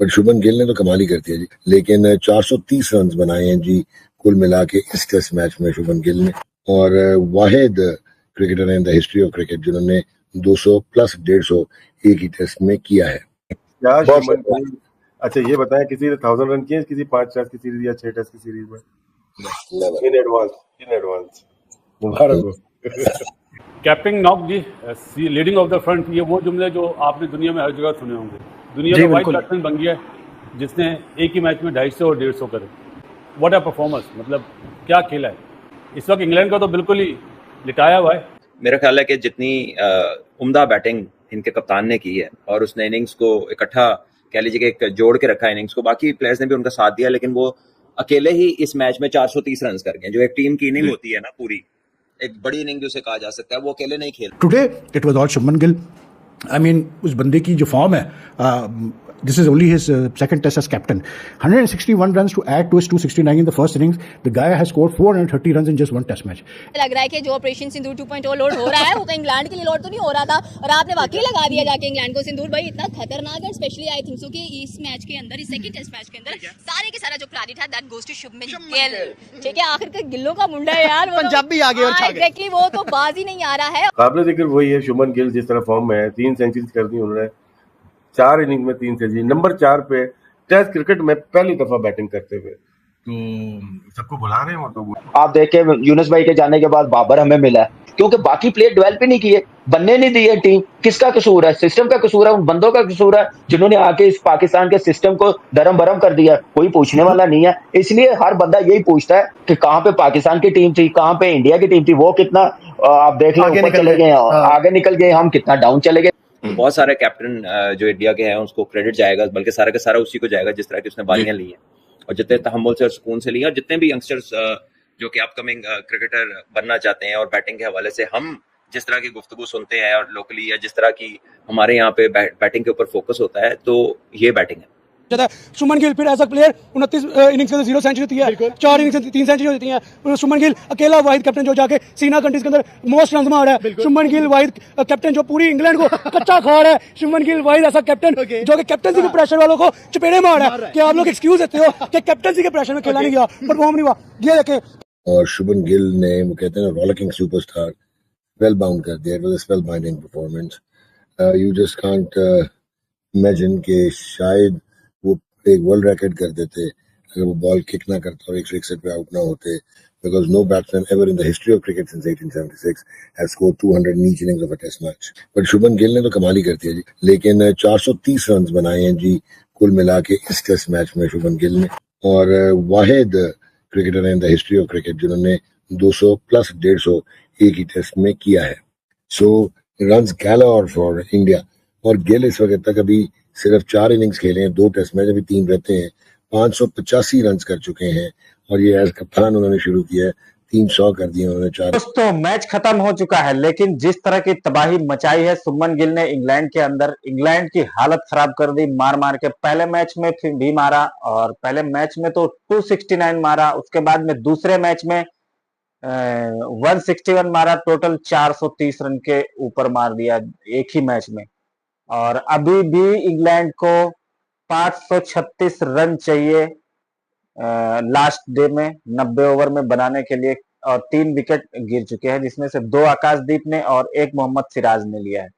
But Shubman Gill ने तो कमाल ही कर दिया जी, लेकिन 430 रन बनाए हैं जी कुल मिला के इस टेस्ट मैच में शुभमन गिल ने, और वाहिद cricketer in the history of cricket जिन्होंने 200 प्लस 150 एक ही टेस्ट में किया है। क्या शुभमन गिल, अच्छा ये बताएं, किसी ने 1000 रन किए किसी 5 टेस्ट की सीरीज या 6 टेस्ट की सीरीज में? इन एडवांस मुबारक हो। कैप्टन नॉक जी, लीडिंग ऑफ द फ्रंट, ये वो जुमले जो आपने दुनिया में हर जगह सुने होंगे। दुनिया का वाइड बैट्समैन बन गया जिसने एक ही मैच में 250 और 150 करे। व्हाट अ परफॉर्मेंस, मतलब क्या खेला है। इस वक्त इंग्लैंड का तो बिल्कुल ही लिटाया हुआ है। मेरा ख्याल है कि जितनी उम्दा बैटिंग इनके कप्तान ने की है और उसने इनिंग्स को इकट्ठा कह लीजिए कि एक जोड़ के रखा है इनिंग्स को, बाकी प्लेयर्स ने भी उनका साथ दिया, लेकिन वो अकेले ही इस मैच में 430 रन कर गए। जो एक टीम की इनिंग होती है ना, पूरी एक बड़ी इनिंग जो उसे कहा जा सकता है, वो अकेले नहीं खेल। Today it was all Shubman Gill. I mean उस बंदे की जो फॉर्म है, this is only his second test as captain. 161 runs to add to his 269 in the first innings. The guy has scored 430 runs in just one test match. लग रहा है कि जो ऑपरेशन सिंदूर 2.0 लोड हो रहा है वो कहीं इंग्लैंड के लिए लोड तो नहीं हो रहा था, और आपने वाकई लगा दिया जाके इंग्लैंड को सिंदूर। भाई इतना खतरनाक है, स्पेशली आई थिंक सो कि इस मैच के अंदर, इस सेकंड टेस्ट मैच के अंदर सारे के सारा जो क्रेडिट है that goes to Shubman Gill. ठीक है, आखिर का गिल्लों का मुंडा है यार, पंजाबी आ गए और छा गए। एग्जैक्टली, वो तो बाज ही नहीं आ रहा है। काबिल जिक्र वही है शुभमन गिल, जिस तरह फॉर्म में है। 3 सेंचुरीज कर दी उन्होंने, 4 इनिंग में 3 सेंचुरी, नंबर 4 पे टेस्ट क्रिकेट में पहली दफा बैटिंग करते हुए। तो सबको बुला रहे हैं वो तो। आप देखे यूनुस भाई के जाने के बाद बाबर हमें मिला है, क्योंकि बाकी प्लेयर डेवलप ही नहीं किए, बनने नहीं दिए टीम। किसका कसूर है? सिस्टम का कसूर है, उन बंदों का कसूर है जिन्होंने आके इस पाकिस्तान के सिस्टम को दरम बरम कर दिया। कोई पूछने वाला नहीं है, इसलिए हर बंदा यही पूछता है कि कहाँ पे पाकिस्तान की टीम थी, कहाँ पे इंडिया की टीम थी। वो कितना आप देख लो ऊपर चले गए, आगे निकल गए, हम कितना डाउन चले गए। बहुत सारे कैप्टन जो इंडिया के हैं उसको क्रेडिट जाएगा, बल्कि सारा का सारा उसी को जाएगा जिस तरह की उसने बारियां ली हैं और जितने तहम्मुल से और सुकून से ली हैं। और जितने भी यंगस्टर्स जो कि अपकमिंग क्रिकेटर बनना चाहते हैं और बैटिंग के हवाले से हम जिस तरह की गुफ्तगू सुनते हैं और लोकली या जिस तरह की हमारे यहाँ पे बैटिंग के ऊपर फोकस होता है, तो ये बैटिंग है। शुभमन गिल फिर एज अ प्लेयर 29 इनिंग्स में 0 सेंचुरी होती है, 4 इनिंग्स में 3 सेंचुरी होती है। शुभमन गिल अकेला वाहिद कैप्टन जो जाके सीना कंट्रीज के अंदर मोस्ट रन मार रहा है। शुभमन गिल वाहिद कैप्टन जो पूरी इंग्लैंड को कच्चा खा रहा है। शुभमन गिल वाहिद ऐसा कैप्टन जो कि कैप्टनसी के प्रेशर वालों को चपेड़े मार रहा है। कि आप लोग एक्सक्यूज देते हो कि कैप्टनसी के प्रेशर में खेला नहीं गया, परफॉर्म नहीं हुआ, ये देखे। और शुभमन गिल ने, वो कहते हैं ना, रॉलिकिंग सुपरस्टार, वेल बाउंड कर दिया। It was a spell binding performance. You just can't imagine कि शायद वो एक वर्ल्ड रिकॉर्ड कर देते अगर वो बॉल किक ना करते और 161 पे आउट ना होते, because no batsman ever in the history of cricket since 1876 has scored 200 in each innings of a test match. But Shubman Gill ने तो कमाल ही कर दिया जी, लेकिन 430 रन बनाए हैं जी कुल मिला के इस टेस्ट मैच में शुभमन गिल ने, और वाहिद cricketer in the history of cricket जिन्होंने 200 प्लस 150 एक ही टेस्ट में किया है। सो रन्स गैलर फॉर इंडिया। और गिल इस वक्त तक अभी सिर्फ 4 इनिंग्स खेले हैं, 2 टेस्ट मैच, अभी 3 रहते हैं, 585 रन कर चुके हैं। और ये एज कप्तान उन्होंने शुरू किया है, 300 कर दिए उन्होंने 4। दोस्तों मैच खत्म हो चुका है, लेकिन जिस तरह की तबाही मचाई है शुभमन गिल ने इंग्लैंड के अंदर, इंग्लैंड की हालत खराब कर दी मार मार के। पहले मैच में भी मारा, और पहले मैच में तो 269 मारा, उसके बाद में दूसरे मैच में 161 मारा, टोटल 430 रन के ऊपर मार दिया एक ही मैच में। और अभी भी इंग्लैंड को 536 रन चाहिए लास्ट डे में 90 ओवर में बनाने के लिए, और 3 विकेट गिर चुके हैं, जिसमें से 2 आकाशदीप ने और 1 मोहम्मद सिराज ने लिया है।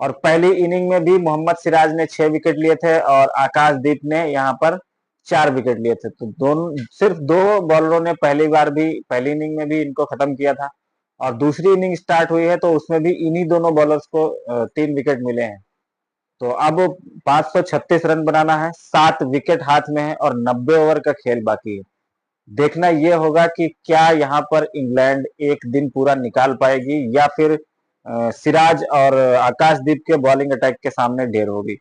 और पहली इनिंग में भी मोहम्मद सिराज ने 6 विकेट लिए थे और आकाशदीप ने यहाँ पर 4 विकेट लिए थे। तो दोनों, सिर्फ 2 बॉलरों ने पहली इनिंग में भी इनको खत्म किया था, और दूसरी इनिंग स्टार्ट हुई है तो उसमें भी इन्हीं दोनों बॉलर्स को 3 विकेट मिले हैं। तो अब 536 रन बनाना है, 7 विकेट हाथ में है और 90 ओवर का खेल बाकी है। देखना यह होगा कि क्या यहाँ पर इंग्लैंड एक दिन पूरा निकाल पाएगी या फिर सिराज और आकाशदीप के बॉलिंग अटैक के सामने ढेर होगी।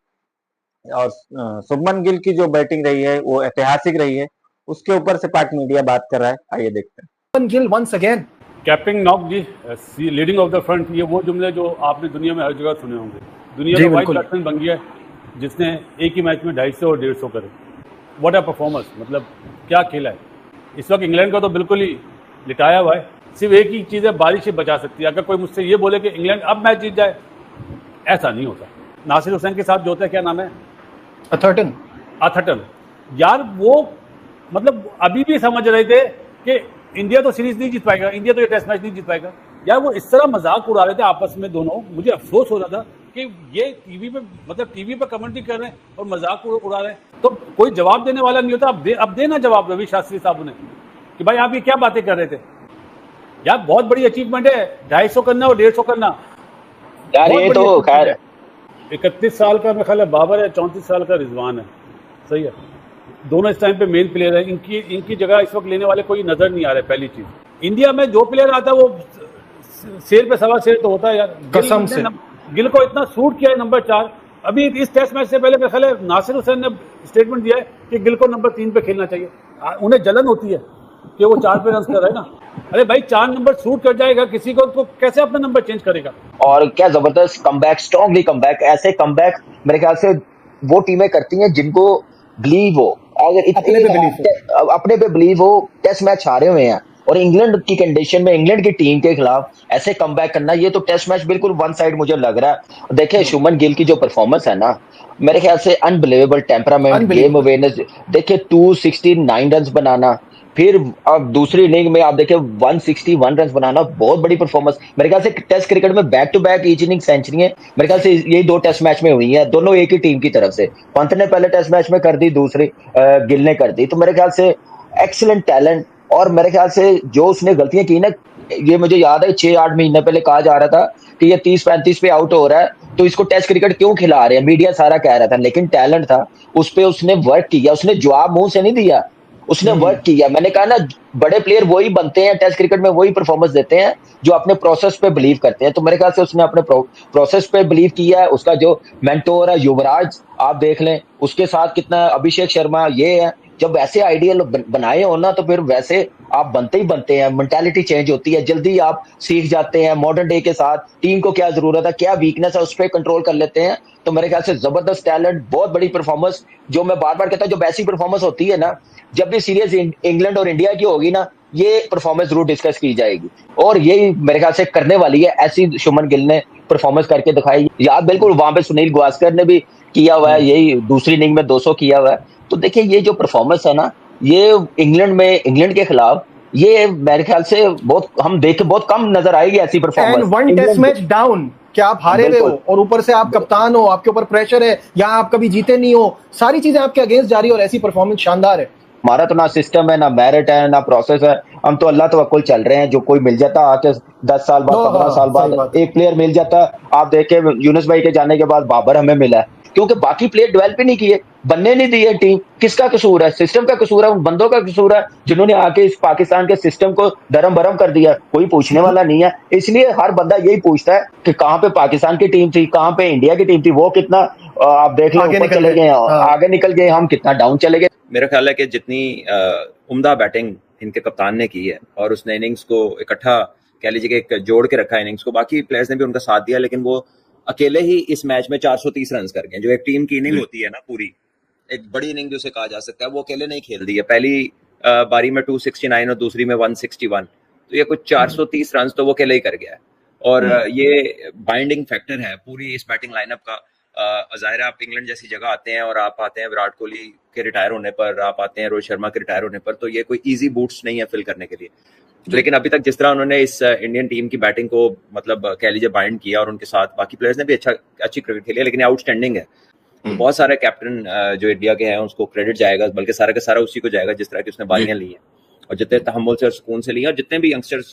और शुभमन गिल की जो बैटिंग रही है वो ऐतिहासिक रही है, उसके ऊपर से पाक मीडिया बात कर रहा है, आइए देखते हैं। Shubman Gill once again captain knock जी, लीडिंग ऑफ द फ्रंट, ये वो जुमले जो आपने दुनिया में हर जगह सुने होंगे। दुनिया का वाइड बैट्समैन बन गया जिसने एक ही मैच में 250 और 150 करे। व्हाट अ परफॉर्मेंस, मतलब क्या खेला है। इस वक्त इंग्लैंड का तो बिल्कुल ही लिटाया हुआ है। सिर्फ एक ही चीज़ है, बारिश ही बचा सकती है। अगर कोई मुझसे ये बोले कि इंग्लैंड अब मैच जीत जाए, ऐसा नहीं होता। नासिर हुसैन के साथ जो होता है, क्या नाम है, अथटन, यार वो मतलब अभी भी समझ रहे थे कि इंडिया तो सीरीज नहीं जीत पाएगा, इंडिया तो ये टेस्ट मैच नहीं जीत पाएगा। यार वो इस तरह मजाक उड़ा रहे थे आपस में दोनों, मुझे अफसोस हो रहा था कि ये टीवी पे कमेंट्री कर रहे हैं और मजाक उड़ा रहे हैं, तो कोई जवाब देने वाला नहीं होता। अब देना जवाब रवि शास्त्री साहब ने कि भाई आप ये क्या बातें कर रहे थे। यार बहुत बड़ी अचीवमेंट है 250 करना और 150 करना यार, ये तो खैर 31 साल का मेरा ख्याल है बाबर है, 34 साल का रिजवान है, सही है। दोनों इस टाइम पे मेन प्लेयर है, इनकी जगह इस वक्त लेने वाले कोई नजर नहीं आ रहे। पहली चीज इंडिया में जो प्लेयर आता है वो शेर पे सवा शेर तो होता है यार। कसम से गिल को इतना सूट किया है नंबर 4। अभी इस टेस्ट मैच से पहले मेरे ख्याल है नासिर हुसैन ने स्टेटमेंट दिया है कि गिल को नंबर 3 पे खेलना चाहिए। उन्हें जलन होती है कि वो 4 पे रन कर रहा है ना। अरे भाई 4 नंबर सूट कर जाएगा किसी को तो कैसे अपना नंबर चेंज करेगा। और क्या जबरदस्त कमबैक, स्ट्रॉन्गली कमबैक। ऐसे कमबैक मेरे ख्याल से वो टीमें करती हैं जिनको बिलीव हो, अगर अपने पे बिलीव हो। टेस्ट मैच हारे हुए हैं और इंग्लैंड की कंडीशन में, इंग्लैंड की टीम के खिलाफ ऐसे कमबैक करना, ये तो टेस्ट मैच बिल्कुल वन साइड मुझे लग रहा है। देखिए शुभमन गिल की जो परफॉर्मेंस है ना, मेरे ख्याल से अनबिलीवेबल टेम्परामेंट, गेम अवेयरनेस। देखिए 269 रन बनाना, फिर अब दूसरी इनिंग में आप देखिए 161 रन बनाना, बहुत बड़ी परफॉर्मेंस। मेरे ख्याल से टेस्ट क्रिकेट में back to back each inning century है मेरे ख्याल से यही 2 टेस्ट मैच में हुई है, दोनों एक ही टीम की तरफ से। पंत ने पहले टेस्ट मैच में कर दी, दूसरी गिल ने कर दी। तो मेरे ख्याल से एक्सीलेंट टैलेंट। और मेरे ख्याल से जो उसने गलतियां की ना, ये मुझे याद है 6-8 महीने पहले कहा जा रहा था कि ये 30-35 पे आउट हो रहा है तो इसको टेस्ट क्रिकेट क्यों खिला रहे हैं, मीडिया सारा कह रहा था। लेकिन टैलेंट था, उस पे उसने वर्क किया, उसने जवाब मुंह से नहीं दिया, उसने वर्क किया। मैंने कहा ना, बड़े प्लेयर वही बनते हैं टेस्ट क्रिकेट में, वही परफॉर्मेंस देते हैं जो अपने प्रोसेस पे बिलीव करते हैं। तो मेरे ख्याल से उसने अपने प्रोसेस पे बिलीव किया है। उसका जो मेंटोर है युवराज, आप देख लें उसके साथ कितना, अभिषेक शर्मा, ये है। जब ऐसे आइडियल बनाए हो ना तो फिर वैसे आप बनते ही बनते हैं। मेंटालिटी चेंज होती है, जल्दी आप सीख जाते हैं मॉडर्न डे के साथ। टीम को क्या जरूरत है, क्या वीकनेस है, उस पर कंट्रोल कर लेते हैं। तो मेरे ख्याल से जबरदस्त टैलेंट, बहुत बड़ी परफॉर्मेंस। जो मैं बार बार कहता हूँ, जब ऐसी परफॉर्मेंस होती है ना, जब भी सीरीज इंग्लैंड और इंडिया की होगी ना, ये परफॉर्मेंस जरूर डिस्कस की जाएगी और यही मेरे ख्याल से करने वाली है। ऐसी शुभमन गिल ने परफॉर्मेंस करके दिखाई। याद बिल्कुल वहां पे सुनील गावस्कर ने भी किया हुआ है, यही दूसरी इनिंग में 200 किया हुआ है। तो देखिए ये जो परफॉर्मेंस है ना, ये इंग्लैंड के खिलाफ, ये मेरे ख्याल से बहुत हम देखे बहुत कम नजर आएगी ऐसी performance. And one test match down, क्या आप हारे हुए हो और ऊपर से आप कप्तान हो, आपके ऊपर प्रेशर है, या आप कभी जीते नहीं हो, सारी चीजें आपके अगेंस्ट जारी और ऐसी परफॉर्मेंस शानदार है। हमारा तो ना सिस्टम है, ना मेरिट है, ना प्रोसेस है। हम तो अल्लाह तवक्कुल चल रहे हैं। जो कोई मिल जाता आके 10 साल बाद, 15 साल बाद एक प्लेयर मिल जाता। आप देखे यूनुस भाई के जाने के बाद बाबर हमें मिला है, क्योंकि बाकी प्लेयर डेवलप ही नहीं किए, बनने नहीं दिए टीम। किसका कसूर है? सिस्टम का कसूर है, उन बंदों का कसूर है जिन्होंने आके इस पाकिस्तान के सिस्टम को दरम बरम कर दिया। कोई पूछने वाला नहीं है, इसलिए हर बंदा यही पूछता है कि कहाँ पे पाकिस्तान की टीम थी, कहाँ पे इंडिया की टीम थी। वो कितना आप देख लो ऊपर चले गए, आगे निकल गए, हम कितना डाउन चले गए। मेरा ख्याल है कि जितनी उम्दा बैटिंग इनके कप्तान ने की है और उसने इनिंग्स को इकट्ठा कह लीजिए कि एक जोड़ के रखा इनिंग्स को, बाकी प्लेयर्स ने भी उनका साथ दिया, लेकिन वो अकेले ही इस मैच में 430 रन कर गए। जो एक टीम की इनिंग होती है ना, पूरी एक बड़ी इनिंग जिसे कहा जा सकता है, वो अकेले नहीं खेल दी है। पहली बारी में 269 और दूसरी में 161, तो ये कुछ 430 रन तो वो अकेले ही कर गया है। और ये बाइंडिंग फैक्टर है पूरी इस बैटिंग लाइनअप का। ज़ाहिर है आप इंग्लैंड जैसी जगह आते हैं और आप आते हैं विराट कोहली के रिटायर होने पर, आप आते हैं रोहित शर्मा के रिटायर होने पर, तो ये कोई इजी बूट्स नहीं है फिल करने के लिए। लेकिन अभी तक जिस तरह उन्होंने इस इंडियन टीम की बैटिंग को मतलब कह लीजिए बाइंड किया और उनके साथ बाकी प्लेयर्स ने भी अच्छी क्रिकेट खेली है, लेकिन आउटस्टैंडिंग है। तो बहुत सारे कैप्टन जो इंडिया के हैं उसको क्रेडिट जाएगा, बल्कि सारा का सारा उसी को जाएगा जिस तरह की उसने बारियां ली हैं और जितने तहम्मुल से और सुकून से ली हैं। और जितने भी यंगस्टर्स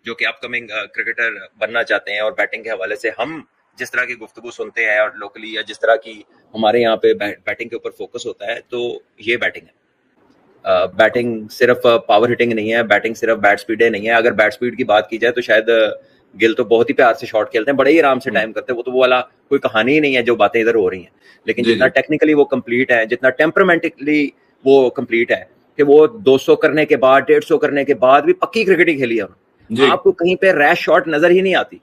जो कि अपकमिंग क्रिकेटर बनना चाहते हैं और बैटिंग के हवाले से हम जिस तरह की गुफ्तगू सुनते हैं और लोकली या जिस तरह की हमारे यहाँ पे बैटिंग के ऊपर फोकस होता है, तो ये बैटिंग है। बैटिंग सिर्फ पावर हिटिंग नहीं है, बैटिंग सिर्फ बैट स्पीड नहीं है। अगर बैट स्पीड की बात की जाए तो शायद गिल तो बहुत ही प्यार से शॉट खेलते हैं, बड़े ही आराम से टाइम करते हैं। वो तो वो वाला कोई कहानी ही नहीं है जो बातें इधर हो रही हैं। लेकिन जितना टेक्निकली वो कंप्लीट है, जितना टेम्परामेंटली वो कंप्लीट है, कि वो 200 करने के बाद, 150 करने के बाद भी पक्की क्रिकेट ही खेली है। आपको कहीं पे रैश शॉट नजर ही नहीं आती।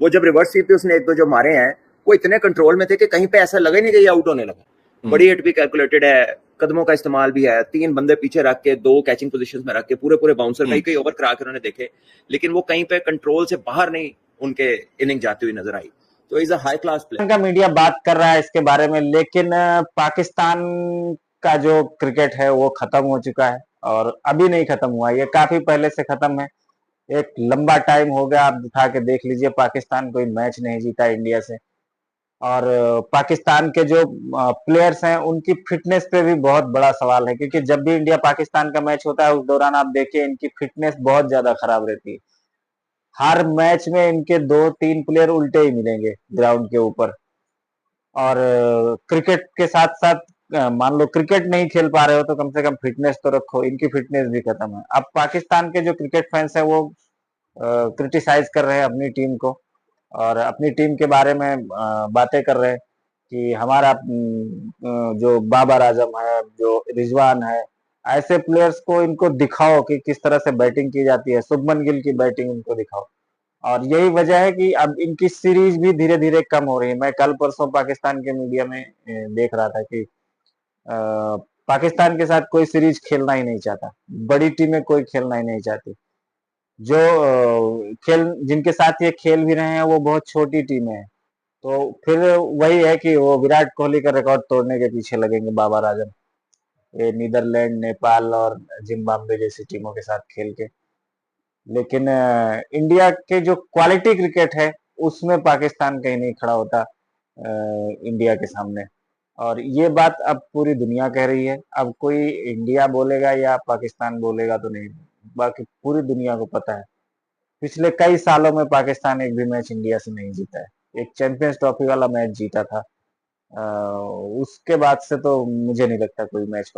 वो जब रिवर्स स्वीप पे उसने 1-2 जो मारे हैं, वो इतने कंट्रोल में थे कि कहीं पे ऐसा लगा ही नहीं कि आउट होने लगा। बड़ी हिट भी कैलकुलेटेड है, कदमों का इस्तेमाल भी है, 3 बंदे पीछे रख के 2 कैचिंग पोजीशंस में रख के पूरे बाउंसर कई ओवर करा के उन्होंने देखे, लेकिन वो कहीं पे कंट्रोल से बाहर नहीं उनके इनिंग जाती हुई नजर आई। तो is a high class player. का मीडिया बात कर रहा है इसके बारे में, लेकिन पाकिस्तान का जो क्रिकेट है वो खत्म हो चुका है और अभी नहीं खत्म हुआ, ये काफी पहले से खत्म है। एक लंबा टाइम हो गया, आप उठा के देख लीजिए, पाकिस्तान कोई मैच नहीं जीता इंडिया से। और पाकिस्तान के जो प्लेयर्स हैं उनकी फिटनेस पे भी बहुत बड़ा सवाल है, क्योंकि जब भी इंडिया पाकिस्तान का मैच होता है उस दौरान आप देखिए इनकी फिटनेस बहुत ज्यादा खराब रहती है। हर मैच में इनके 2-3 प्लेयर उल्टे ही मिलेंगे ग्राउंड के ऊपर। और क्रिकेट के साथ साथ मान लो क्रिकेट नहीं खेल पा रहे हो तो कम से कम फिटनेस तो रखो, इनकी फिटनेस भी खत्म है। अब पाकिस्तान के जो क्रिकेट फैंस हैं वो क्रिटिसाइज कर रहे हैं अपनी टीम को और अपनी टीम के बारे में बातें कर रहे हैं कि हमारा जो बाबर आजम है, जो रिजवान है, ऐसे प्लेयर्स को इनको दिखाओ कि किस तरह से बैटिंग की जाती है, शुभमन गिल की बैटिंग इनको दिखाओ। और यही वजह है कि अब इनकी सीरीज भी धीरे धीरे कम हो रही है। मैं कल परसों पाकिस्तान के मीडिया में देख रहा था कि पाकिस्तान के साथ कोई सीरीज खेलना ही नहीं चाहता, बड़ी टीमें कोई खेलना ही नहीं चाहती। जो खेल जिनके साथ ये खेल भी रहे हैं वो बहुत छोटी टीमें हैं। तो फिर वही है कि वो विराट कोहली का रिकॉर्ड तोड़ने के पीछे लगेंगे बाबर आजम, ये नीदरलैंड, नेपाल और जिम्बाब्वे जैसी टीमों के साथ खेल के। लेकिन इंडिया के जो क्वालिटी क्रिकेट है उसमें पाकिस्तान कहीं नहीं खड़ा होता इंडिया के सामने। और ये बात अब पूरी दुनिया कह रही है। अब कोई इंडिया बोलेगा या पाकिस्तान बोलेगा तो नहीं, बाकी पूरी दुनिया को पता है पिछले कई सालों में पाकिस्तान एक भी मैच इंडिया से नहीं जीता है। एक चैंपियंस ट्रॉफी वाला मैच जीता था, उसके बाद से तो मुझे नहीं लगता कोई मैच